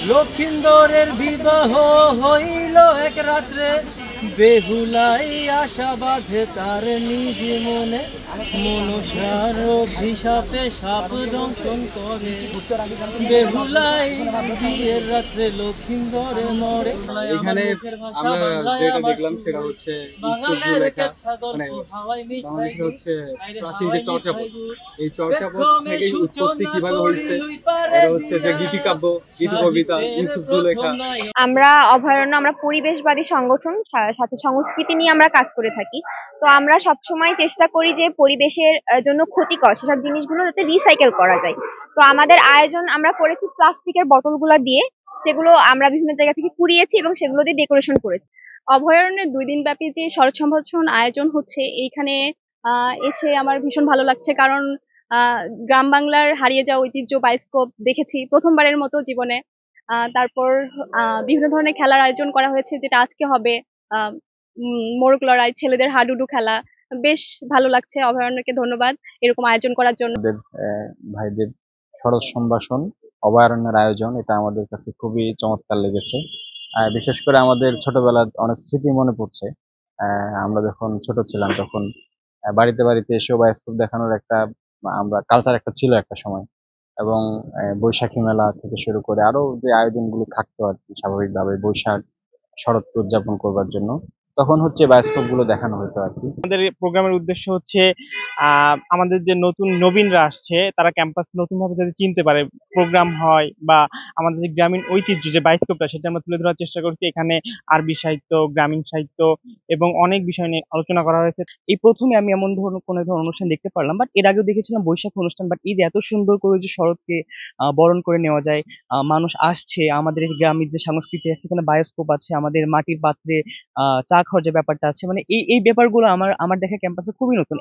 লক্ষিন্দরের বিবাহ হইল এক রাত্রে, বেহুলাই আশা বাঁধে তার নিজ মনে, মনসার অভিশাপে সাপ দংশন করে, বেহুলাই বিয়ের রাত্রে লক্ষিন্দরে মরে। এখানে আমরা যেটা দেখলাম সেটা হচ্ছে ইউসুফ জুলেখা, মানে বাংলাদেশের হচ্ছে প্রাচীন যে চর্যাপদ, এই চর্যাপদ থেকে উৎপত্তি কিভাবে হয়েছে, এটা হচ্ছে যে গীতিকাব্য, গীতি কবিতা, ইউসুফ জুলেখা। আমরা অভয়ারণ্য, আমরা পরিবেশবাদী সংগঠন, সাথে সংস্কৃতি নিয়ে আমরা কাজ করে থাকি। তো আমরা সবসময় চেষ্টা করি যে পরিবেশের জন্য ক্ষতিকর সেসব জিনিসগুলো যাতে রিসাইকেল করা যায়। তো আমাদের আয়োজন আমরা করেছি প্লাস্টিকের বোতলগুলো দিয়ে, সেগুলো আমরা বিভিন্ন জায়গা থেকে কুড়িয়েছি এবং সেগুলো দিয়ে ডেকোরেশন করেছি। অভয়ারণ্যে 2 দিন ব্যাপী যে শরৎ সম্ভাষণ আয়োজন হচ্ছে, এইখানে এসে আমার ভীষণ ভালো লাগছে। কারণ গ্রাম বাংলার হারিয়ে যাওয়া ঐতিহ্য বায়োস্কোপ দেখেছি প্রথমবারের মতো জীবনে। তারপর বিভিন্ন ধরনের খেলার আয়োজন করা হয়েছে, যেটা আজকে হবে। মোরগ লড়াই, ছেলেদের হাডুডু খেলা, বেশ ভালো লাগছে। অভয়ারণ্যকে ধন্যবাদ এরকম আয়োজন করার জন্য। ভাইদের শরৎ সম্ভাষণ অভয়ারণ্যের আয়োজন, এটা আমাদের কাছে খুবই চমৎকার লেগেছে। বিশেষ করে আমাদের ছোটবেলার অনেক স্মৃতি মনে পড়ছে। আমরা যখন ছোট ছিলাম তখন বাড়িতে বাড়িতে এসেও বায়োস্কোপ দেখানোর একটা আমরা কালচার একটা ছিল একটা সময়। এবং বৈশাখী মেলা থেকে শুরু করে আরো যে আয়োজনগুলো থাকতো আর কি, স্বাভাবিকভাবে বৈশাখ শরৎকে উদযাপন করবার জন্য, তখন হচ্ছে বায়োস্কোপ গুলো দেখানো হতো আর কি। প্রোগ্রামের উদ্দেশ্য হচ্ছে আমাদের যে নতুন নবীনরা আসছে তারা ক্যাম্পাস নতুন ভাবে যাতে চিনতে পারে, প্রোগ্রাম হয় বা আমাদের যে গ্রামীণ ঐতিহ্য যে বায়োস্কোপটা সেটা আমরা তুলে ধরার চেষ্টা করছি। এখানে আরবি সাহিত্য, গ্রামীণ সাহিত্য এবং অনেক বিষয় নিয়ে আলোচনা করা হয়েছে। এই প্রথমে আমি এমন ধরনের কোনো ধরনের অনুষ্ঠান দেখতে পারলাম, বাট এর আগেও দেখেছিলাম বৈশাখ অনুষ্ঠান। বাট এই যে এত সুন্দর করে যে শরৎকে বরণ করে নেওয়া যায়, মানুষ আসছে, আমাদের এই গ্রামের যে সংস্কৃতি আছে, এখানে বায়োস্কোপ আছে, আমাদের মাটির পাত্রে চা খাওয়ার যে ব্যাপারটা আছে, মানে এই ব্যাপারগুলো আমার দেখা ক্যাম্পাসে খুবই নতুন।